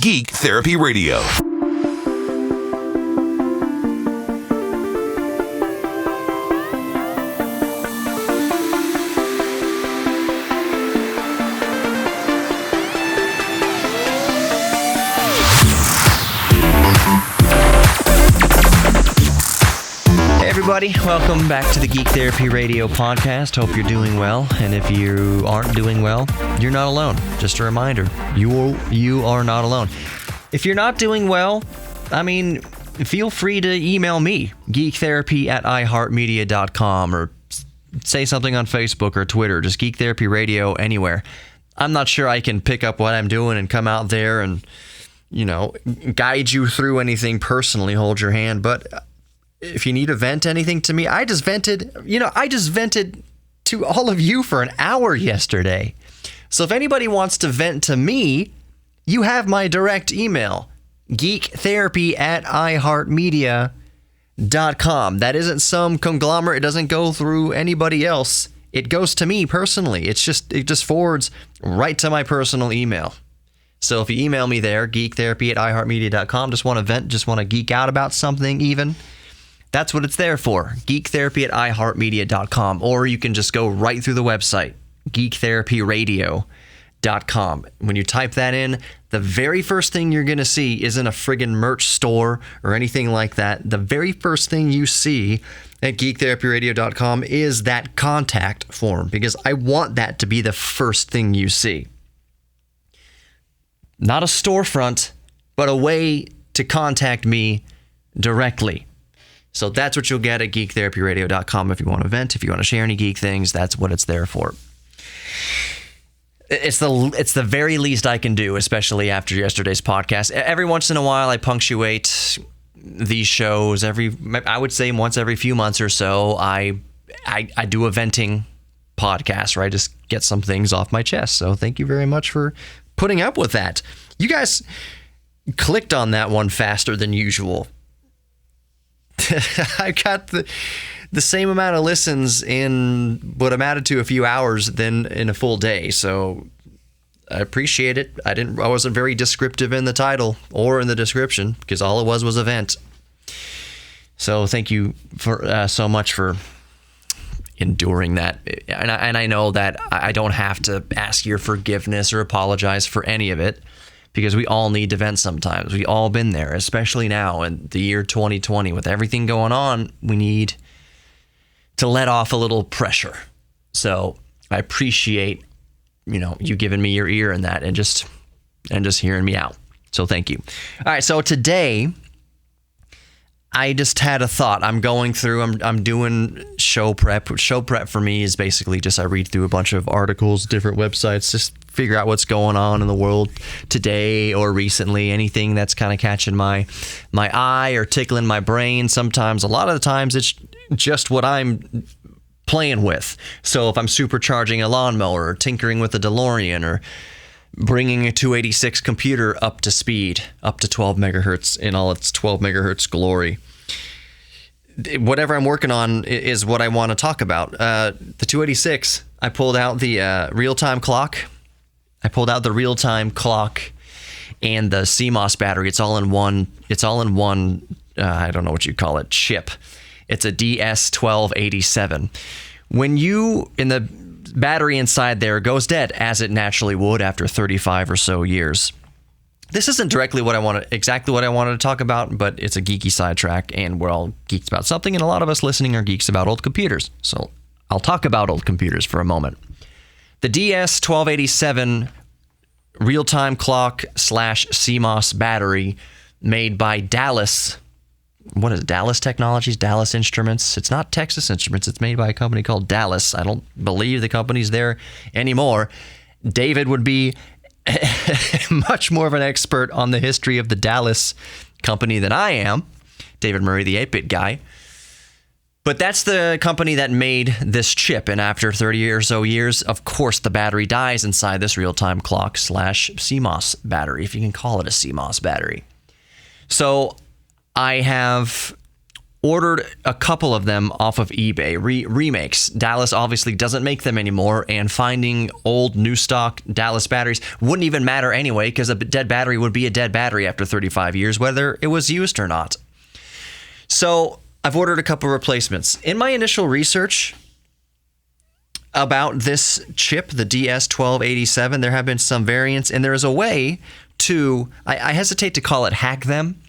Geek Therapy Radio. Everybody, welcome back to the Geek Therapy Radio podcast. Hope you're doing well, and if you aren't doing well, you're not alone. Just a reminder, you are not alone. If you're not doing well, feel free to email me, geektherapy@iheartmedia.com, or say something on Facebook or Twitter, just Geek Therapy Radio anywhere. I'm not sure I can pick up what I'm doing and come out there and, guide you through anything personally, hold your hand, but if you need to vent anything to me, I just vented to all of you for an hour yesterday. So if anybody wants to vent to me, you have my direct email, geektherapy@iheartmedia.com. That isn't some conglomerate. It doesn't go through anybody else. It goes to me personally. It just forwards right to my personal email. So if you email me there, geektherapy@iheartmedia.com, just want to vent, just want to geek out about something even, that's what it's there for, geektherapy@iheartmedia.com. Or you can just go right through the website, geektherapyradio.com. When you type that in, the very first thing you're going to see isn't a friggin' merch store or anything like that. The very first thing you see at geektherapyradio.com is that contact form, because I want that to be the first thing you see. Not a storefront, but a way to contact me directly. So that's what you'll get at geektherapyradio.com if you want to vent, if you want to share any geek things, that's what it's there for. It's the very least I can do, especially after yesterday's podcast. Every once in a while, I punctuate these shows. I would say once every few months or so, I do a venting podcast where I just get some things off my chest. So thank you very much for putting up with that. You guys clicked on that one faster than usual. I got the same amount of listens in what amounted to a few hours than in a full day, so I appreciate it. I wasn't very descriptive in the title or in the description, because all it was a vent. So thank you for so much for enduring that, and I know that I don't have to ask your forgiveness or apologize for any of it, because we all need to vent sometimes. We've all been there, especially now in the year 2020. With everything going on, we need to let off a little pressure. So I appreciate, you giving me your ear in that and just hearing me out. So thank you. All right, so today I just had a thought. I'm going through, I'm doing show prep. Show prep for me is basically just I read through a bunch of articles, different websites, just figure out what's going on in the world today or recently, anything that's kind of catching my eye or tickling my brain. Sometimes, a lot of the times, it's just what I'm playing with. So if I'm supercharging a lawnmower or tinkering with a DeLorean or bringing a 286 computer up to speed, up to 12 megahertz in all its 12 megahertz glory, whatever I'm working on is what I want to talk about. The 286, I pulled out the real-time clock. I pulled out the real-time clock and the CMOS battery. It's all in one. I don't know what you call it. Chip. It's a DS1287. When the battery inside there goes dead, as it naturally would after 35 or so years. This isn't exactly what I wanted to talk about, but it's a geeky sidetrack, and we're all geeks about something, and a lot of us listening are geeks about old computers. So I'll talk about old computers for a moment. The DS1287 real-time clock / CMOS battery made by Dallas. What is it? Dallas Technologies? Dallas Instruments? It's not Texas Instruments. It's made by a company called Dallas. I don't believe the company's there anymore. David would be much more of an expert on the history of the Dallas company than I am. David Murray, the 8-bit guy. But that's the company that made this chip, and after 30 or so years, of course, the battery dies inside this real-time clock / CMOS battery, if you can call it a CMOS battery. So I have ordered a couple of them off of eBay, remakes. Dallas obviously doesn't make them anymore, and finding old new stock Dallas batteries wouldn't even matter anyway, because a dead battery would be a dead battery after 35 years, whether it was used or not. So I've ordered a couple replacements. In my initial research about this chip, the DS1287, there have been some variants, and there is a way to, I hesitate to call it hack them,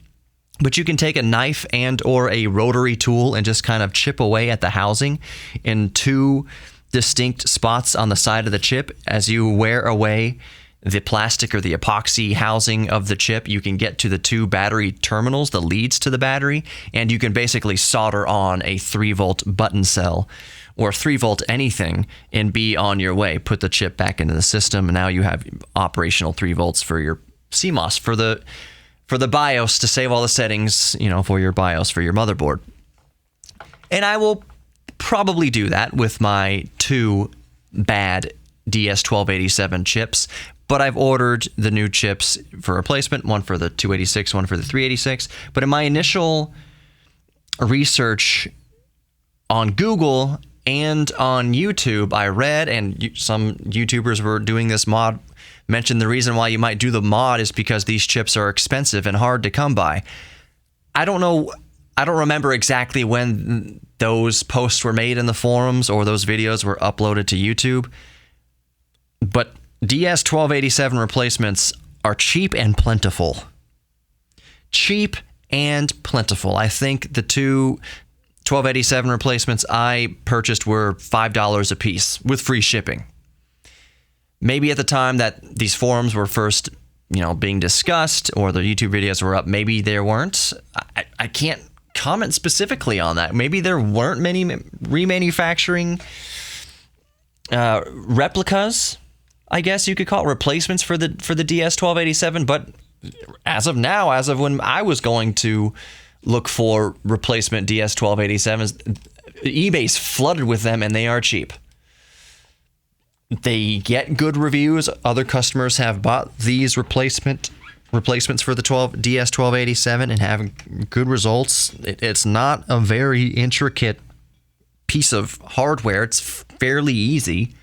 but you can take a knife and or a rotary tool and just kind of chip away at the housing in two distinct spots on the side of the chip. As you wear away the plastic or the epoxy housing of the chip, you can get to the two battery terminals, the leads to the battery, and you can basically solder on a 3-volt button cell or 3-volt anything and be on your way. Put the chip back into the system, and now you have operational 3 volts for your CMOS, for the BIOS, to save all the settings, for your BIOS, for your motherboard. And I will probably do that with my 2 bad DS1287 chips, but I've ordered the new chips for replacement, one for the 286, one for the 386. But in my initial research on Google and on YouTube, I read, and some YouTubers were doing this mod, mentioned the reason why you might do the mod is because these chips are expensive and hard to come by. I don't know. I don't remember exactly when those posts were made in the forums or those videos were uploaded to YouTube, but DS1287 replacements are cheap and plentiful. Cheap and plentiful. I think the two 1287 replacements I purchased were $5 a piece with free shipping. Maybe at the time that these forums were first, being discussed, or the YouTube videos were up, maybe there weren't. I can't comment specifically on that. Maybe there weren't many remanufacturing replicas, I guess you could call it, replacements for the DS1287. But as of now, as of when I was going to look for replacement DS1287s, eBay's flooded with them, and they are cheap. They get good reviews. Other customers have bought these replacements for the DS1287 and have good results. It's not a very intricate piece of hardware. It's fairly easy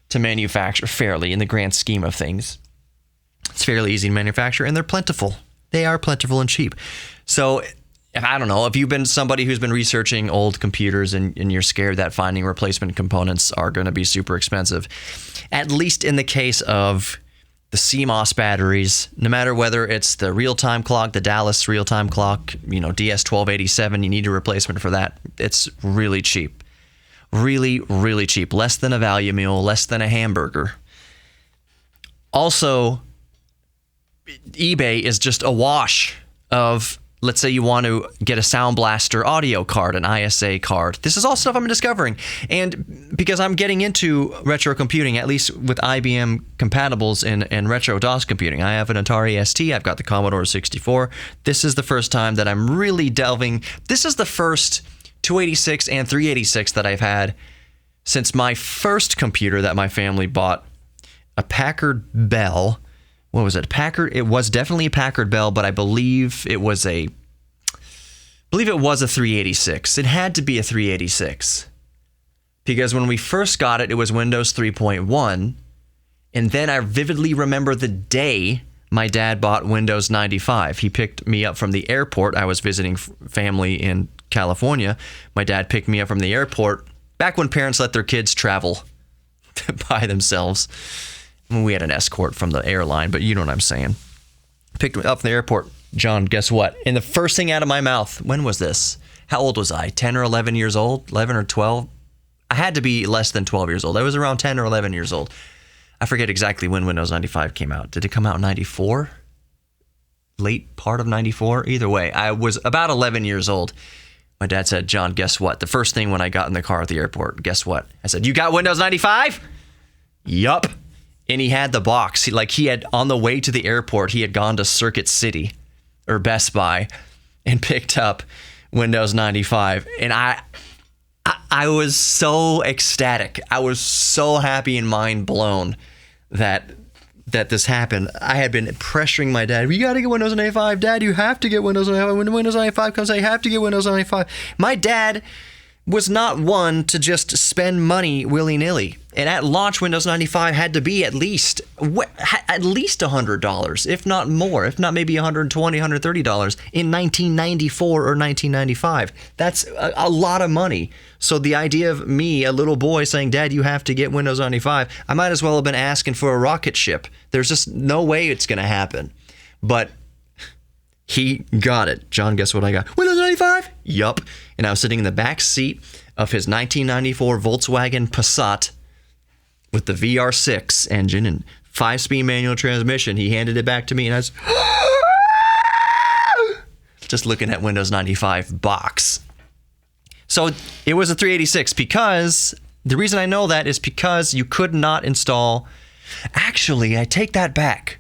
to manufacture, fairly in the grand scheme of things. It's fairly easy to manufacture, and they're plentiful. They are plentiful and cheap. So I don't know, if you've been somebody who's been researching old computers and you're scared that finding replacement components are going to be super expensive, at least in the case of the CMOS batteries, no matter whether it's the real-time clock, the Dallas real-time clock, DS1287, you need a replacement for that. It's really cheap. Really, really cheap. Less than a value meal, less than a hamburger. Also, eBay is just awash of, let's say you want to get a Sound Blaster audio card, an ISA card. This is all stuff I'm discovering. And because I'm getting into retro computing, at least with IBM compatibles and retro DOS computing. I have an Atari ST. I've got the Commodore 64. This is the first time that I'm really delving. This is the first 286 and 386 that I've had since my first computer that my family bought, a Packard Bell. What was it? Packard. It was definitely a Packard Bell, but I believe it was a 386. It had to be a 386 because when we first got it, it was Windows 3.1, and then I vividly remember the day my dad bought Windows 95. He picked me up from the airport. I was visiting family in California. My dad picked me up from the airport back when parents let their kids travel by themselves. We had an escort from the airline, but you know what I'm saying. Picked me up from the airport. John, guess what? And the first thing out of my mouth, when was this? How old was I? 10 or 11 years old? 11 or 12? I had to be less than 12 years old. I was around 10 or 11 years old. I forget exactly when Windows 95 came out. Did it come out in 94? Late part of 94? Either way, I was about 11 years old. My dad said, John, guess what? The first thing when I got in the car at the airport, guess what? I said, you got Windows 95? Yup. And he had the box. He had, on the way to the airport, he had gone to Circuit City or Best Buy and picked up Windows 95. And I was so ecstatic. I was so happy and mind blown that that this happened, I had been pressuring my dad. We got to get Windows 95. Dad, you have to get Windows 95. When Windows 95 comes, I have to get Windows 95. My dad was not one to just spend money willy-nilly. And at launch, Windows 95 had to be at least $100, if not more, if not maybe $120, $130 in 1994 or 1995. That's a lot of money. So the idea of me, a little boy, saying, Dad, you have to get Windows 95, I might as well have been asking for a rocket ship. There's just no way it's going to happen. But he got it. John, guess what I got? Windows 95? Yup. And I was sitting in the back seat of his 1994 Volkswagen Passat with the VR6 engine and 5-speed manual transmission. He handed it back to me, and I was just looking at Windows 95 box. So it was a 386 because the reason I know that is because you could not install. Actually, I take that back.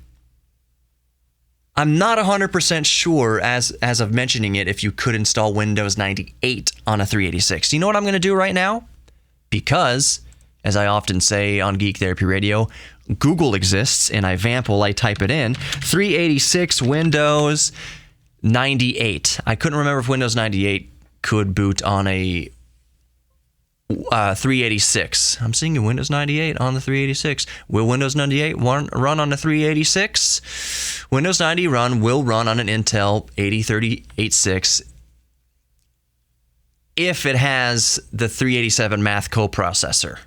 I'm not 100% sure as of mentioning it if you could install Windows 98 on a 386. You know what I'm going to do right now? Because, as I often say on Geek Therapy Radio, Google exists, and I type it in, 386 Windows 98. I couldn't remember if Windows 98 could boot on a 386. I'm seeing Windows 98 on the 386. Will Windows 98 run on the 386? Windows 90 will run on an Intel 8038.6 if it has the 387 math coprocessor.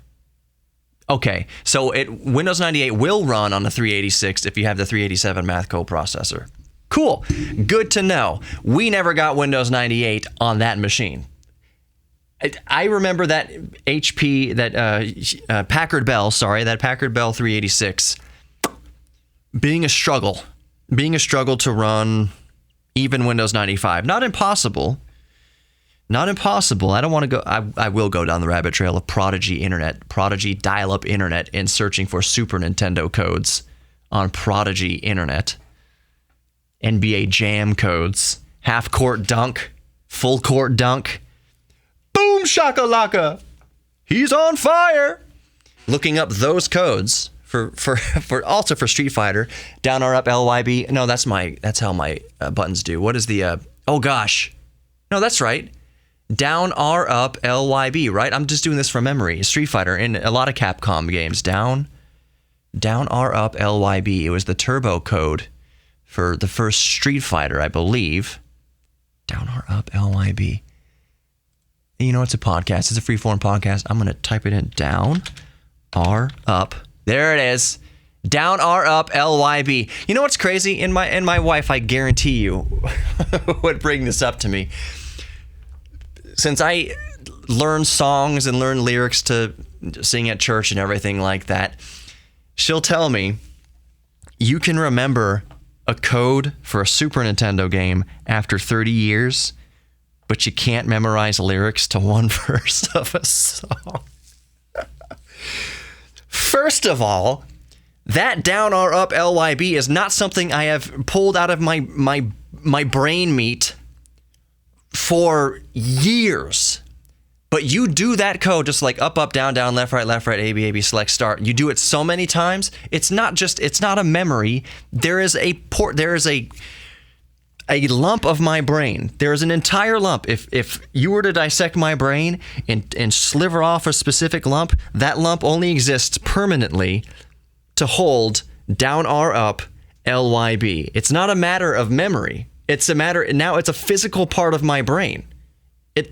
Okay, so Windows 98 will run on the 386 if you have the 387 math coprocessor. Cool. Good to know. We never got Windows 98 on that machine. I remember that Packard Bell 386 being a struggle to run even Windows 95. Not impossible. I don't want to go. I will go down the rabbit trail of Prodigy dial-up internet, and searching for Super Nintendo codes on Prodigy internet. NBA Jam codes, half-court dunk, full-court dunk. Boom shakalaka! He's on fire! Looking up those codes for also for Street Fighter, down or up LYB. No, that's how my buttons do. What is the oh gosh. No, that's right. Down R up LYB, right? I'm just doing this from memory. Street Fighter in a lot of Capcom games. Down R up LYB. It was the turbo code for the first Street Fighter, I believe. Down R up LYB. You know, it's a podcast. It's a freeform podcast. I'm going to type it in. Down, R, up. There it is. Down, R, up, LYB. You know what's crazy? And my wife, I guarantee you, would bring this up to me. Since I learn songs and learn lyrics to sing at church and everything like that, she'll tell me, you can remember a code for a Super Nintendo game after 30 years, but you can't memorize lyrics to one verse of a song. First of all, that down or up LYB is not something I have pulled out of my brain meat for years. But you do that code just like up, down, left, right, A, B, A, B, select, start. You do it so many times. It's not a memory. There is a lump of my brain. There is an entire lump. If you were to dissect my brain and sliver off a specific lump, that lump only exists permanently to hold down R up LYB. It's not a matter of memory. It's a physical part of my brain.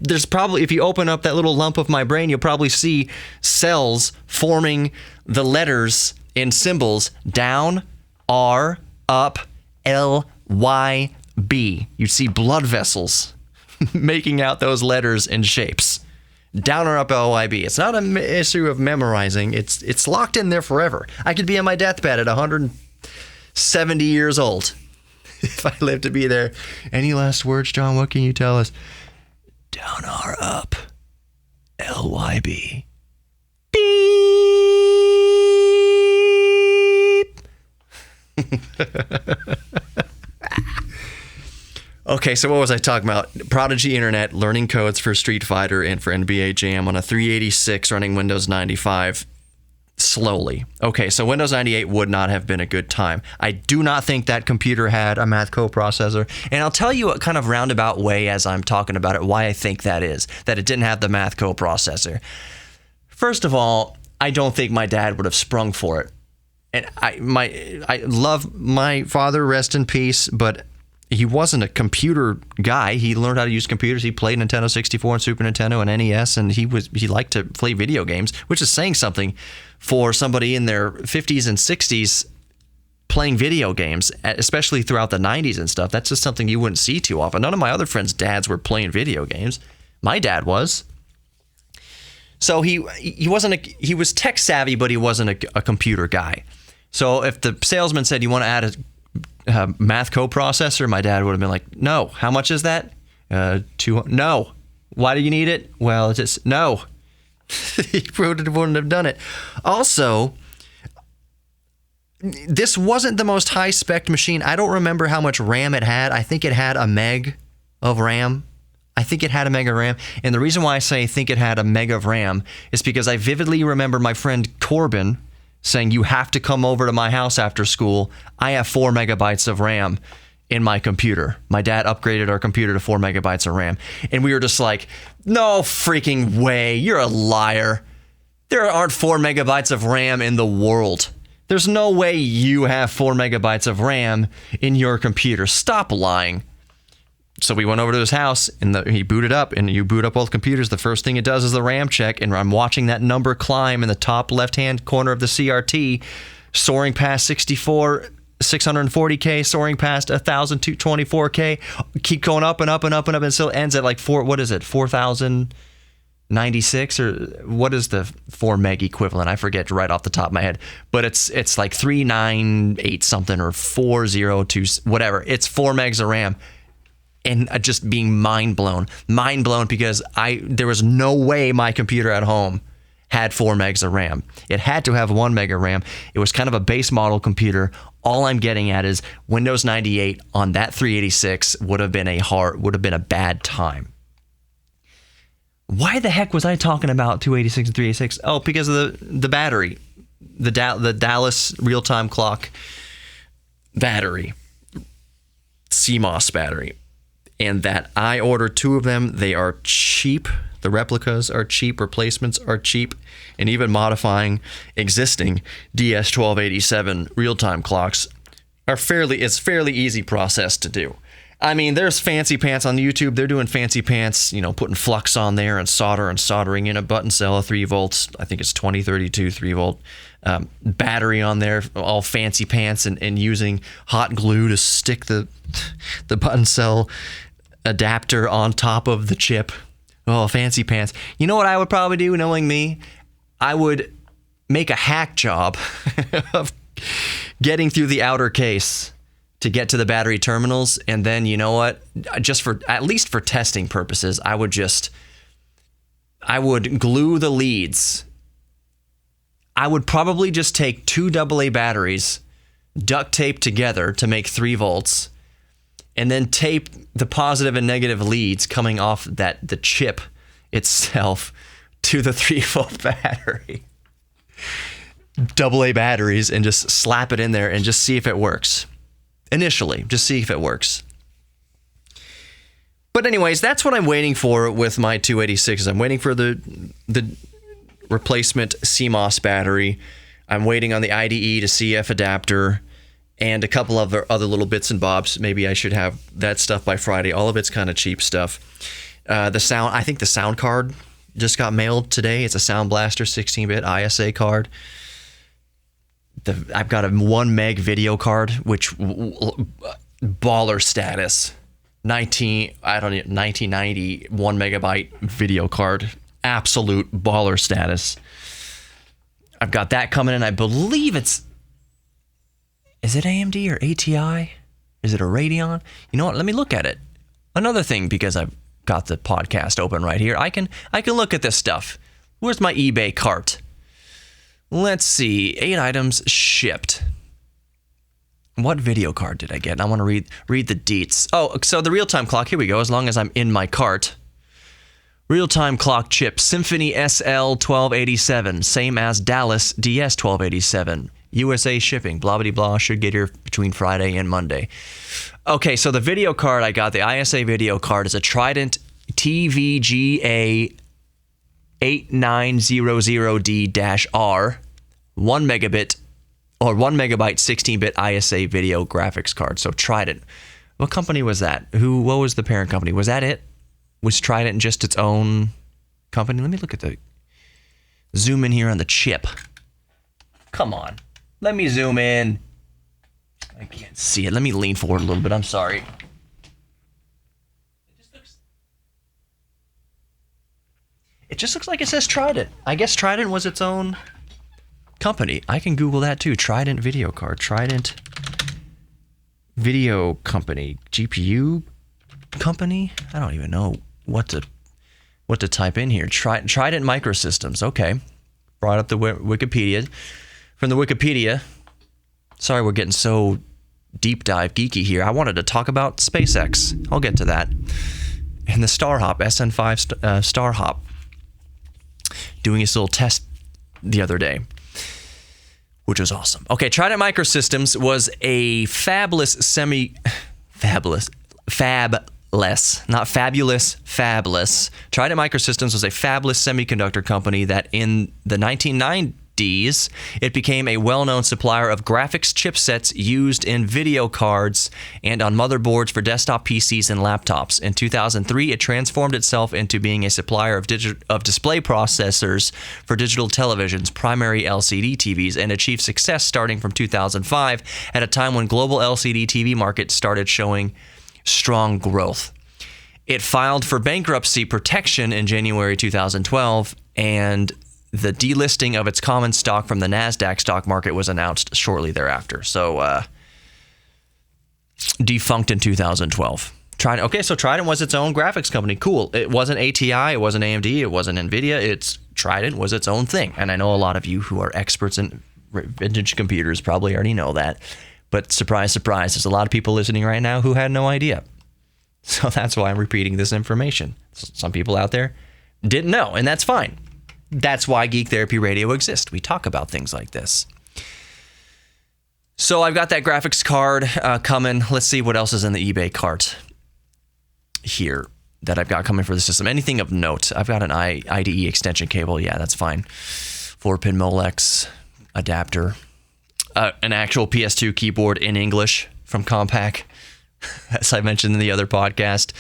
There's probably, if you open up that little lump of my brain, you'll probably see cells forming the letters and symbols down, R, up, LYB. You'd see blood vessels making out those letters and shapes. Down or up LYB. It's not an issue of memorizing. It's locked in there forever. I could be on my deathbed at 170 years old if I live to be there. Any last words, John? What can you tell us? Down or up LYB. Beep. Okay, so what was I talking about? Prodigy Internet, learning codes for Street Fighter and for NBA Jam on a 386 running Windows 95. slowly. Okay, so Windows 98 would not have been a good time. I do not think that computer had a math coprocessor, and I'll tell you a kind of roundabout way as I'm talking about it why I think that is, that it didn't have the math coprocessor. First of all, I don't think my dad would have sprung for it. And I love my father, rest in peace, but he wasn't a computer guy. He learned how to use computers. He played Nintendo 64 and Super Nintendo and NES, and he liked to play video games, which is saying something for somebody in their 50s and 60s playing video games, especially throughout the 90s and stuff. That's just something you wouldn't see too often. None of my other friends' dads were playing video games. My dad was. So he was tech savvy, but he wasn't a computer guy. So if the salesman said, you want to add a math coprocessor, my dad would have been like, no. How much is that? No. Why do you need it? Well, it's just, no. He wouldn't have done it. Also, this wasn't the most high-spec machine. I don't remember how much RAM it had. I think it had a meg of RAM. And the reason why I say I think it had a meg of RAM is because I vividly remember my friend Corbin saying, you have to come over to my house after school. I have 4 megabytes of RAM in my computer. My dad upgraded our computer to 4 megabytes of RAM. And we were just like, no freaking way. You're a liar. There aren't 4 megabytes of RAM in the world. There's no way you have 4 megabytes of RAM in your computer. Stop lying. So we went over to his house, and he booted up, and you boot up both computers. The first thing it does is the RAM check, and I'm watching that number climb in the top left-hand corner of the CRT, soaring past 640K, soaring past 1,224K, keep going up and up and up and up, and still ends at like 4,096, or what is the 4 meg equivalent? I forget right off the top of my head, but it's like 398 something or 402, whatever. It's 4 megs of RAM. And just being mind blown because there was no way my computer at home had 4 megs of RAM. It had to have 1 meg of RAM. It was kind of a base model computer. All I'm getting at is Windows 98 on that 386 would have been a bad time. Why the heck was I talking about 286 and 386? Oh, because of the battery, the Dallas real-time clock battery, CMOS battery. And that I ordered 2 of them. They are cheap. The replicas are cheap. Replacements are cheap. And even modifying existing DS1287 real-time clocks it's fairly easy process to do. I mean, there's fancy pants on YouTube. They're doing fancy pants, putting flux on there and soldering in a button cell of 3 volts. I think it's 2032 3 volt battery on there, all fancy pants, and using hot glue to stick the button cell adapter on top of the chip. Oh, fancy pants. You know what I would probably do, knowing me? I would make a hack job of getting through the outer case to get to the battery terminals, and then, you know what? At least for testing purposes, I would glue the leads. I would probably just take 2 AA batteries, duct tape together to make 3 volts, and then tape the positive and negative leads coming off the chip itself to the 3 volt battery. AA batteries, and just slap it in there and just see if it works. Initially, just see if it works. But anyways, that's what I'm waiting for with my 286. I'm waiting for the replacement CMOS battery. I'm waiting on the IDE to CF adapter and a couple of other little bits and bobs. Maybe I should have that stuff by Friday. All of it's kind of cheap stuff. I think the sound card just got mailed today. It's a Sound Blaster 16-bit ISA card. I've got a 1 meg video card, which baller status. 1990 1 megabyte video card. Absolute baller status. I've got that coming in. I believe is it AMD or ATI? Is it a Radeon? You know what? Let me look at it. Another thing, because I've got the podcast open right here, I can look at this stuff. Where's my eBay cart? Let's see. 8 items shipped. What video card did I get? I want to read the deets. Oh, so the real-time clock. Here we go. As long as I'm in my cart. Real-time clock chip, Symphony SL1287, same as Dallas DS1287. USA shipping, blah, blah, blah, should get here between Friday and Monday. Okay, so the video card I got, the ISA video card, is a Trident TVGA 8900D-R, 1 megabit or 1 megabyte 16-bit ISA video graphics card. So Trident. What company was that? What was the parent company? Was that it? Was Trident just its own company? Let me look at zoom in here on the chip. Come on. Let me zoom in. I can't see it. Let me lean forward a little bit. I'm sorry. It just looks like it says Trident. I guess Trident was its own company. I can Google that too. Trident video card. Trident video company. GPU company? I don't even know what to type in here. Trident Microsystems. Okay. Brought up the Wikipedia. From the Wikipedia, sorry we're getting so deep dive geeky here. I wanted to talk about SpaceX. I'll get to that. And the Star Hop, SN5 Star Hop, doing his little test the other day, which was awesome. Okay, Trident Microsystems was a fabless, not fabulous, fabless. Trident Microsystems was a fabless semiconductor company that in the 1990s, it became a well-known supplier of graphics chipsets used in video cards and on motherboards for desktop PCs and laptops. In 2003, it transformed itself into being a supplier of display processors for digital televisions, primary LCD TVs, and achieved success starting from 2005 at a time when global LCD TV market started showing strong growth. It filed for bankruptcy protection in January 2012, and the delisting of its common stock from the NASDAQ stock market was announced shortly thereafter. So, defunct in 2012. So Trident was its own graphics company. Cool. It wasn't ATI, it wasn't AMD, it wasn't NVIDIA. Trident was its own thing. And I know a lot of you who are experts in vintage computers probably already know that. But surprise, surprise, there's a lot of people listening right now who had no idea. So that's why I'm repeating this information. Some people out there didn't know, and that's fine. That's why Geek Therapy Radio exists. We talk about things like this. So I've got that graphics card coming. Let's see what else is in the eBay cart here that I've got coming for the system. Anything of note. I've got an IDE extension cable. Yeah, that's fine. 4-pin Molex adapter. An actual PS2 keyboard in English from Compaq. As I mentioned in the other podcast,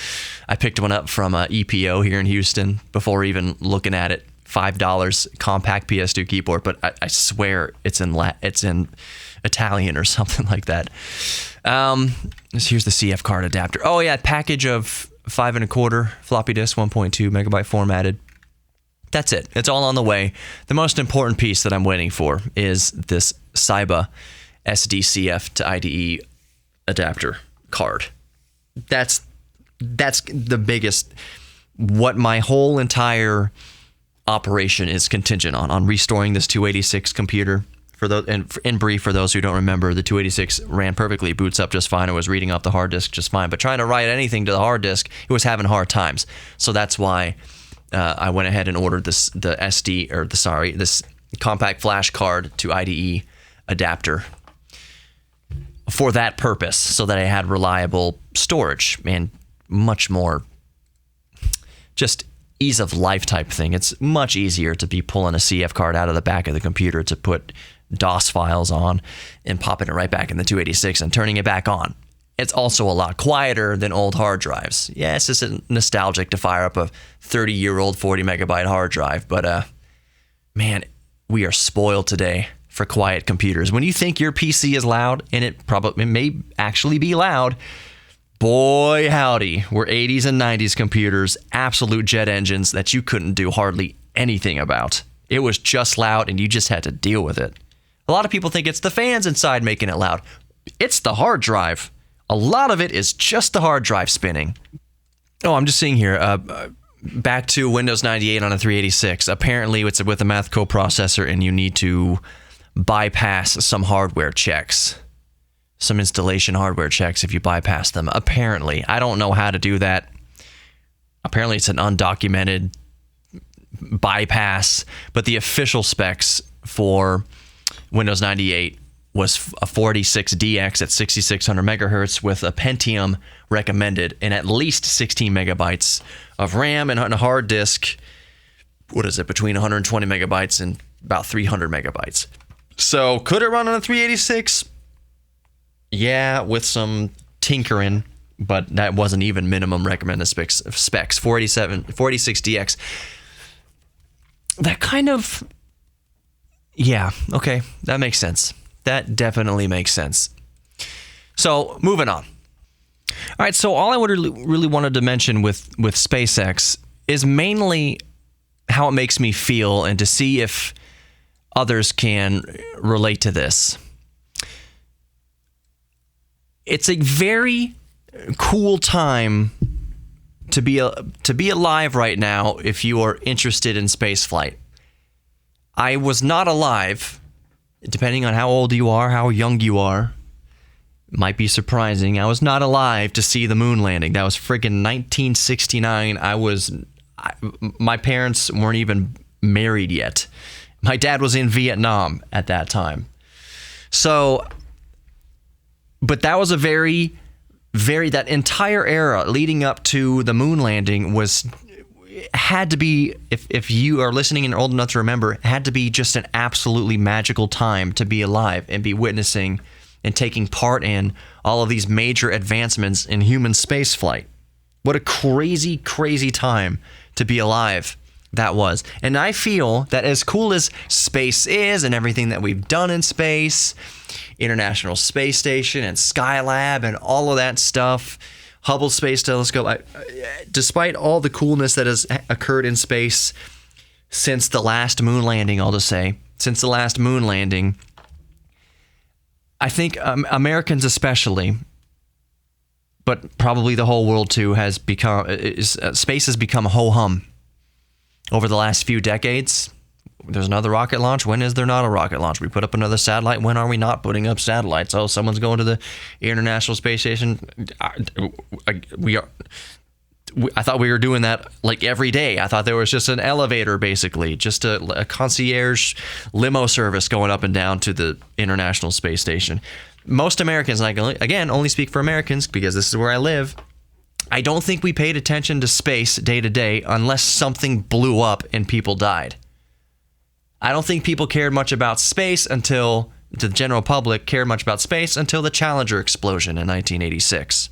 I picked one up from EPO here in Houston before even looking at it. $5 Compaq PS2 keyboard, but I swear it's in Italian or something like that. Here's the CF card adapter. Oh yeah, package of 5 1/4 floppy disk, 1.2 megabyte formatted. That's it. It's all on the way. The most important piece that I'm waiting for is this Saiba SDCF to IDE adapter card. That's the biggest. What my whole entire operation is contingent on restoring this 286 computer. For those, and in brief, for those who don't remember, the 286 ran perfectly, boots up just fine. It was reading off the hard disk just fine. But trying to write anything to the hard disk, it was having hard times. So that's why I went ahead and ordered this Compaq flash card to IDE adapter for that purpose, so that I had reliable storage and much more just ease of life type thing. It's much easier to be pulling a CF card out of the back of the computer to put DOS files on and popping it right back in the 286 and turning it back on. It's also a lot quieter than old hard drives. Yes, it's nostalgic to fire up a 30-year-old 40 megabyte hard drive, but man, we are spoiled today for quiet computers. When you think your PC is loud, and it may actually be loud, boy howdy, were 80s and 90s computers absolute jet engines that you couldn't do hardly anything about. It was just loud and you just had to deal with it. A lot of people think it's the fans inside making it loud. It's the hard drive. A lot of it is just the hard drive spinning. Oh, I'm just seeing here, back to Windows 98 on a 386. Apparently it's with a math coprocessor and you need to bypass some hardware checks. Some installation hardware checks if you bypass them. Apparently. I don't know how to do that. apparently it's an undocumented bypass, but the official specs for Windows 98 was a 46DX at 6600 megahertz with a Pentium recommended and at least 16 megabytes of RAM and a hard disk. What is it? Between 120 megabytes and about 300 megabytes. So could it run on a 386? Yeah, with some tinkering, but that wasn't even minimum recommended specs. 46DX. That kind of, yeah, okay, that makes sense. That definitely makes sense. So moving on. All right, so all I would really wanted to mention with SpaceX is mainly how it makes me feel and to see if others can relate to this. It's a very cool time to be alive right now if you are interested in spaceflight. I was not alive, depending on how old you are, how young you are. It might be surprising. I was not alive to see the moon landing. That was friggin' 1969. My parents weren't even married yet. My dad was in Vietnam at that time. So, but that was a that entire era leading up to the moon landing had to be, if you are listening and old enough to remember, had to be just an absolutely magical time to be alive and be witnessing and taking part in all of these major advancements in human spaceflight. What a crazy, crazy time to be alive that was. And I feel that as cool as space is and everything that we've done in space, International Space Station and Skylab and all of that stuff, Hubble Space Telescope, despite all the coolness that has occurred in space since the last moon landing, I'll just say, since the last moon landing, I think Americans especially, but probably the whole world too, space has become ho-hum over the last few decades. There's another rocket launch. When is there not a rocket launch? We put up another satellite. When are we not putting up satellites? Oh, someone's going to the International Space Station. I thought we were doing that like every day. I thought there was just an elevator, basically, just a concierge limo service going up and down to the International Space Station. Most Americans, and I again only speak for Americans because this is where I live, I don't think we paid attention to space day to day unless something blew up and people died. I don't think people cared much about space until the general public cared much about space until the Challenger explosion in 1986.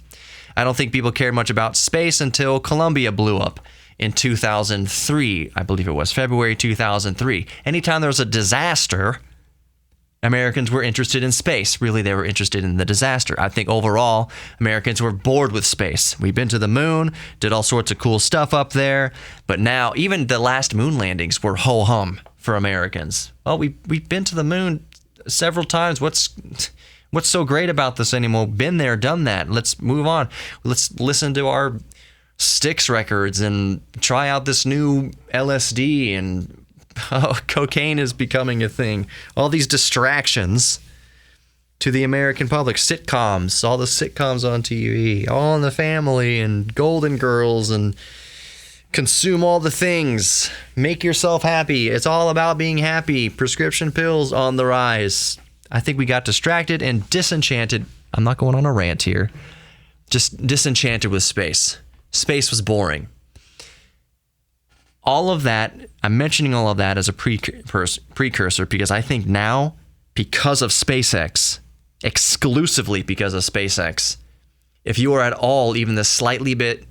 I don't think people cared much about space until Columbia blew up in 2003. I believe it was February 2003. Anytime there was a disaster, Americans were interested in space. Really, they were interested in the disaster. I think overall, Americans were bored with space. We've been to the moon, did all sorts of cool stuff up there, but now even the last moon landings were ho-hum for Americans. Well, we've been to the moon several times. What's so great about this anymore? Been there, done that. Let's move on. Let's listen to our Styx records and try out this new LSD, and cocaine is becoming a thing. All these distractions to the American public. Sitcoms, all the sitcoms on TV, All in the Family and Golden Girls, and consume all the things. Make yourself happy. It's all about being happy. Prescription pills on the rise. I think we got distracted and disenchanted. I'm not going on a rant here. Just disenchanted with space. Space was boring. All of that, I'm mentioning all of that as a precursor because I think now, because of SpaceX, exclusively because of SpaceX, if you are at all even the slightest bit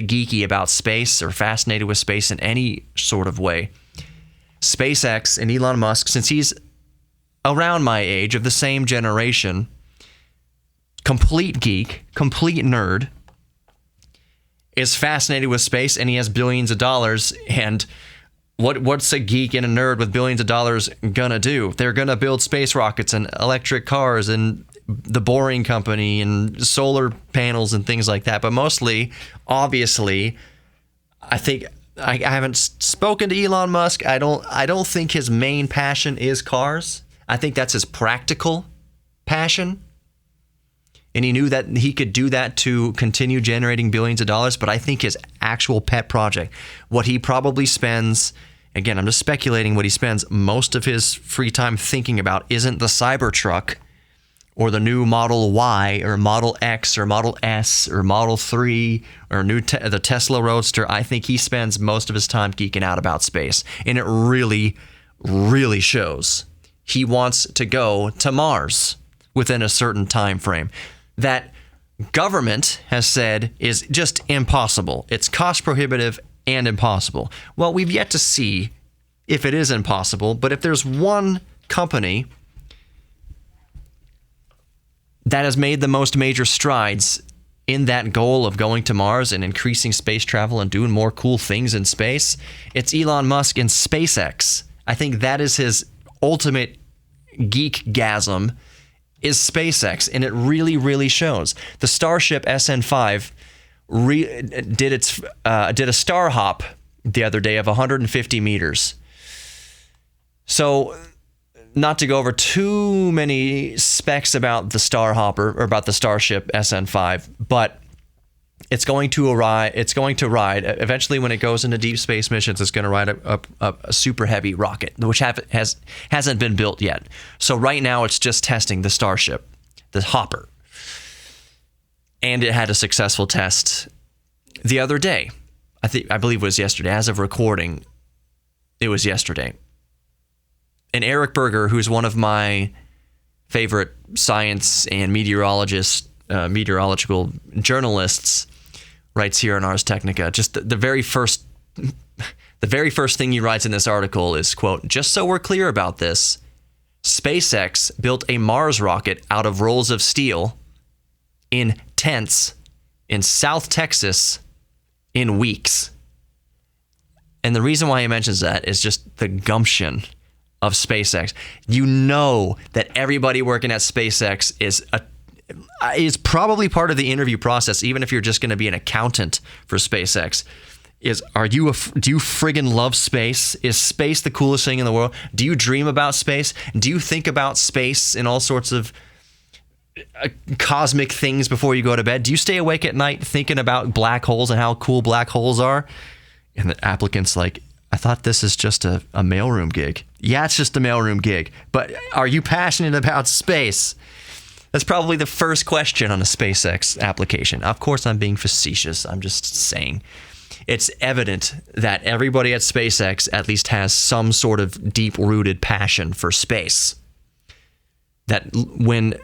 geeky about space or fascinated with space in any sort of way, SpaceX and Elon Musk, since he's around my age, of the same generation, complete geek, complete nerd, is fascinated with space, and he has billions of dollars. And what's a geek and a nerd with billions of dollars gonna do? They're gonna build space rockets and electric cars and the Boring Company and solar panels and things like that. But mostly, obviously, I think I haven't spoken to Elon Musk. I don't think his main passion is cars. I think that's his practical passion. and he knew that he could do that to continue generating billions of dollars. But I think his actual pet project, what he probably spends, again, I'm just speculating, what he spends most of his free time thinking about isn't the Cybertruck or the new Model Y or Model X or Model S or Model 3 or the Tesla Roadster. I think he spends most of his time geeking out about space. And it really, really shows. He wants to go to Mars within a certain time frame that government has said is just impossible. It's cost prohibitive and impossible. Well, we've yet to see if it is impossible, but if there's one company that has made the most major strides in that goal of going to Mars and increasing space travel and doing more cool things in space, it's Elon Musk and SpaceX. I think that is his ultimate geekgasm, is SpaceX, and it really, really shows. The Starship SN5 did a star hop the other day of 150 meters. So, not to go over too many specs about the Star Hopper or about the Starship SN5, but it's going to ride. Eventually, when it goes into deep space missions, it's going to ride a super heavy rocket, which hasn't been built yet. So right now, it's just testing the Starship, the Hopper, and it had a successful test the other day. I believe it was yesterday. As of recording, it was yesterday. And Eric Berger, who's one of my favorite science and meteorological journalists, writes here on Ars Technica. Just the very first thing he writes in this article is, quote, "Just so we're clear about this, SpaceX built a Mars rocket out of rolls of steel in tents in South Texas in weeks." And the reason why he mentions that is just the gumption of SpaceX. You know that everybody working at SpaceX is probably part of the interview process, even if you're just going to be an accountant for SpaceX. Do you friggin' love space? Is space the coolest thing in the world? Do you dream about space? Do you think about space and all sorts of cosmic things before you go to bed? Do you stay awake at night thinking about black holes and how cool black holes are? And the applicant's like, I thought this is just a mailroom gig. Yeah, it's just a mailroom gig. But are you passionate about space? That's probably the first question on a SpaceX application. Of course, I'm being facetious. I'm just saying. It's evident that everybody at SpaceX at least has some sort of deep-rooted passion for space. That when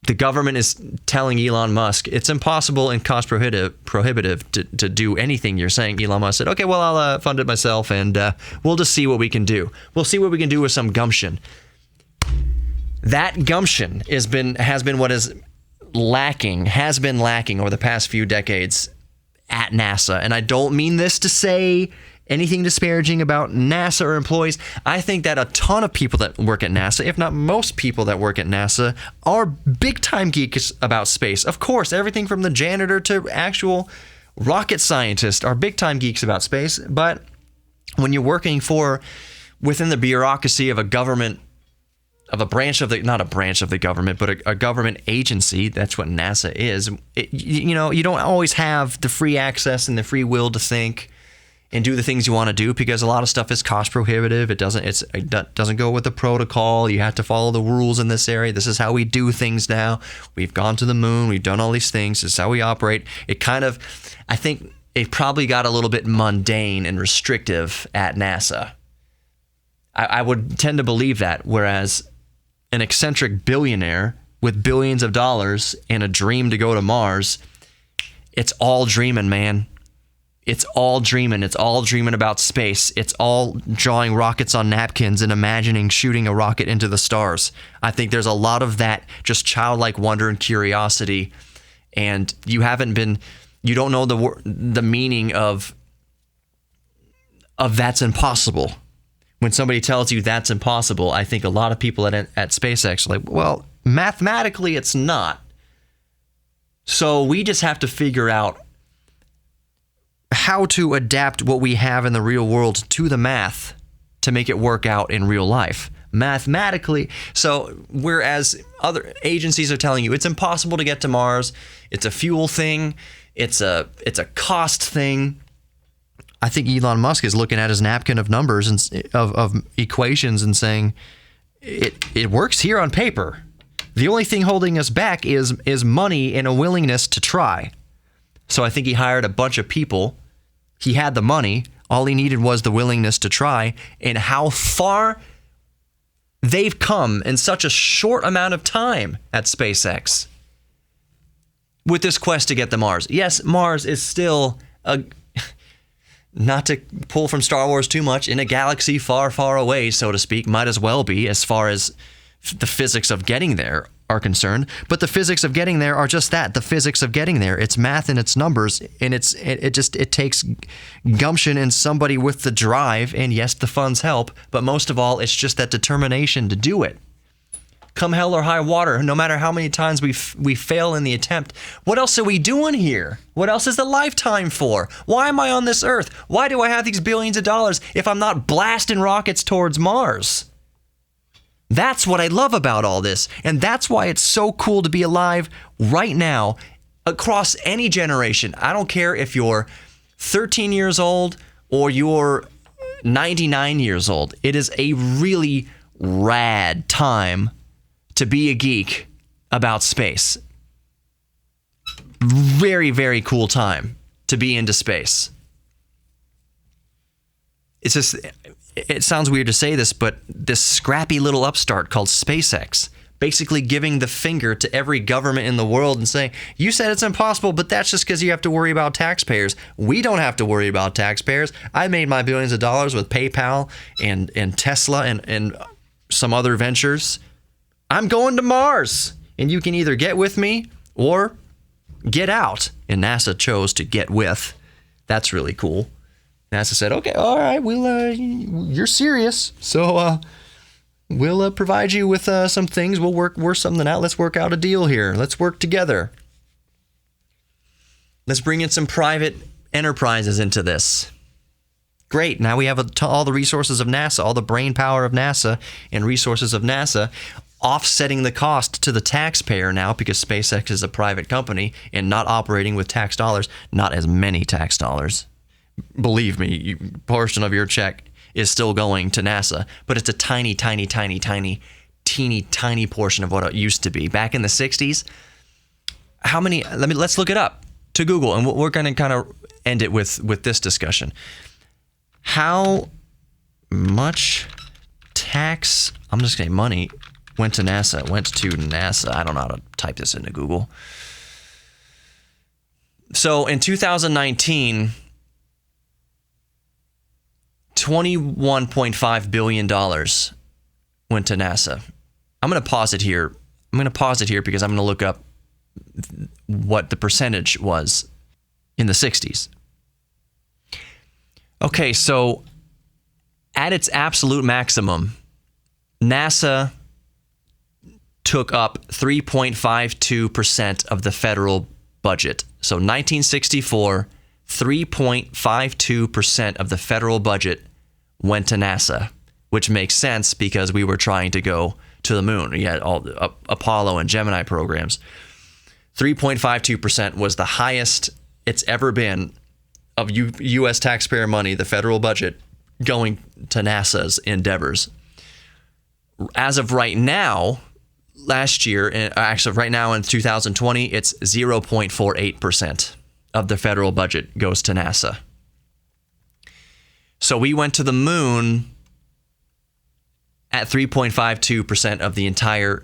the government is telling Elon Musk it's impossible and cost prohibitive to do anything you're saying, Elon Musk said, okay, well, I'll fund it myself, and we'll just see what we can do. We'll see what we can do with some gumption. That gumption has been what has been lacking over the past few decades at NASA. And I don't mean this to say anything disparaging about NASA or employees. I think that a ton of people that work at NASA, if not most people that work at NASA, are big-time geeks about space. Of course, everything from the janitor to actual rocket scientists are big-time geeks about space. But when you're working within the bureaucracy of a government, of a branch of not a branch of the government, but a government agency, that's what NASA is. You don't always have the free access and the free will to think and do the things you want to do, because a lot of stuff is cost prohibitive. It doesn't go with the protocol. You have to follow the rules in this area. This is how we do things now. We've gone to the moon. We've done all these things. This is how we operate. I think it probably got a little bit mundane and restrictive at NASA. I would tend to believe that, whereas an eccentric billionaire with billions of dollars and a dream to go to Mars, it's all dreaming, man. It's all dreaming. It's all dreaming about space. It's all drawing rockets on napkins and imagining shooting a rocket into the stars. I think there's a lot of that just childlike wonder and curiosity, and you don't know the meaning of that's impossible. When somebody tells you that's impossible, I think a lot of people at SpaceX are like, well, mathematically it's not. So we just have to figure out how to adapt what we have in the real world to the math to make it work out in real life. mathematically. So whereas other agencies are telling you it's impossible to get to Mars, it's a fuel thing, it's a cost thing, I think Elon Musk is looking at his napkin of numbers and of equations and saying it works here on paper. The only thing holding us back is money and a willingness to try. So I think he hired a bunch of people. He had the money. All he needed was the willingness to try. And how far they've come in such a short amount of time at SpaceX with this quest to get to Mars. Yes, Mars is still not to pull from Star Wars too much, in a galaxy far, far away, so to speak, might as well be as far as the physics of getting there are concerned. But the physics of getting there are just that, the physics of getting there. It's math and it's numbers, and it takes gumption and somebody with the drive, and yes, the funds help, but most of all, it's just that determination to do it. Come hell or high water, no matter how many times we fail in the attempt. What else are we doing here? What else is the lifetime for? Why am I on this earth? Why do I have these billions of dollars if I'm not blasting rockets towards Mars? That's what I love about all this. And that's why it's so cool to be alive right now across any generation. I don't care if you're 13 years old or you're 99 years old. It is a really rad time to be a geek about space. Very, very cool time to be into space. It's just, it sounds weird to say this, but this scrappy little upstart called SpaceX, basically giving the finger to every government in the world and saying, you said it's impossible, but that's just because you have to worry about taxpayers. We don't have to worry about taxpayers. I made my billions of dollars with PayPal and Tesla and some other ventures. I'm going to Mars, and you can either get with me or get out. And NASA chose to get with. That's really cool. NASA said, okay, all right, you're serious. So we'll provide you with some things. We'll work something out. Let's work out a deal here. Let's work together. Let's bring in some private enterprises into this. Great. Now we have all the resources of NASA, all the brain power of NASA and resources of NASA, offsetting the cost to the taxpayer now, because SpaceX is a private company and not operating with tax dollars, not as many tax dollars. Believe me, portion of your check is still going to NASA, but it's a tiny, tiny, tiny, tiny, teeny, tiny portion of what it used to be. Back in the 60s, how many, let's look it up to Google, and we're going to kind of end it with this discussion. How much tax, I'm just going to say money, went to NASA. I don't know how to type this into Google. So in 2019, $21.5 billion went to NASA. I'm going to pause it here. Because I'm going to look up what the percentage was in the 60s. Okay, so at its absolute maximum, NASA took up 3.52% of the federal budget. So 1964, 3.52% of the federal budget went to NASA, which makes sense because we were trying to go to the moon. You had all the Apollo and Gemini programs. 3.52% was the highest it's ever been of U.S. taxpayer money, the federal budget, going to NASA's endeavors. As of right now, right now in 2020, it's 0.48% of the federal budget goes to NASA. So we went to the moon at 3.52% of the entire.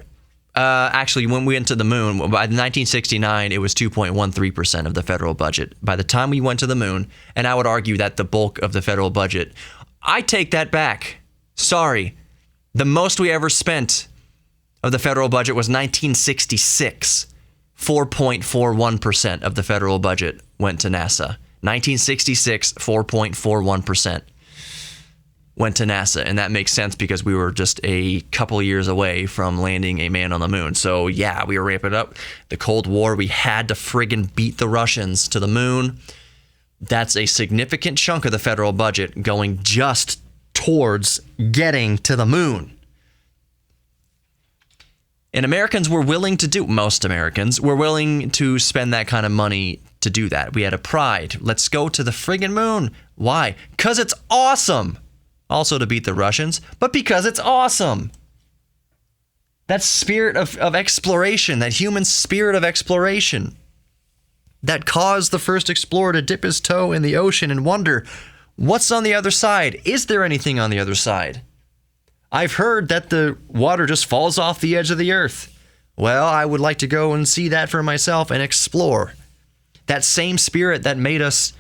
When we went to the moon, by 1969, it was 2.13% of the federal budget. By the time we went to the moon, and I would argue that the bulk of the federal budget, I take that back. Sorry. The most we ever spent of the federal budget was 1966. 4.41% of the federal budget went to NASA. 1966, 4.41% went to NASA. And that makes sense because we were just a couple years away from landing a man on the moon. So yeah, we were ramping up. The Cold War, we had to friggin' beat the Russians to the moon. That's a significant chunk of the federal budget going just towards getting to the moon. And most Americans were willing to spend that kind of money to do that. We had a pride. Let's go to the friggin' moon. Why? Because it's awesome. Also to beat the Russians, but because it's awesome. That spirit of exploration, that human spirit of exploration that caused the first explorer to dip his toe in the ocean and wonder, what's on the other side? Is there anything on the other side? I've heard that the water just falls off the edge of the earth. Well, I would like to go and see that for myself and explore. That same spirit that made us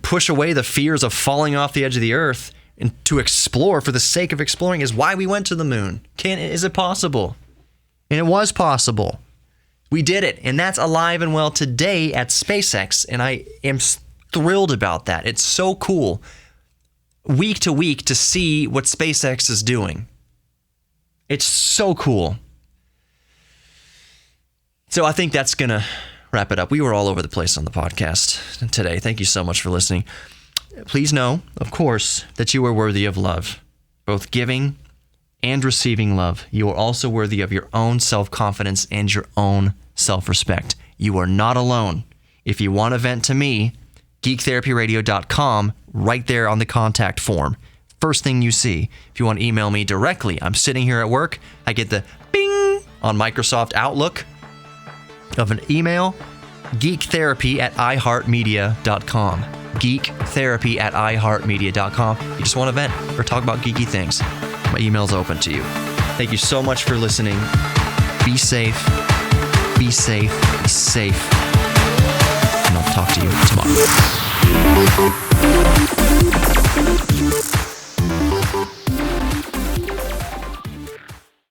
push away the fears of falling off the edge of the earth and to explore for the sake of exploring is why we went to the moon. Is it possible? And it was possible. We did it, and that's alive and well today at SpaceX, and I am thrilled about that. It's so cool week to week to see what SpaceX is doing. It's so cool. So I think that's going to wrap it up. We were all over the place on the podcast today. Thank you so much for listening. Please know, of course, that you are worthy of love, both giving and receiving love. You are also worthy of your own self-confidence and your own self-respect. You are not alone. If you want to vent to me, geektherapyradio.com, right there on the contact form. First thing you see. If you want to email me directly, I'm sitting here at work. I get the bing on Microsoft Outlook of an email, geektherapy@iheartmedia.com. geektherapy@iheartmedia.com. You just want to vent or talk about geeky things. My email's open to you. Thank you so much for listening. Be safe. Be safe. Be safe. And I'll talk to you tomorrow.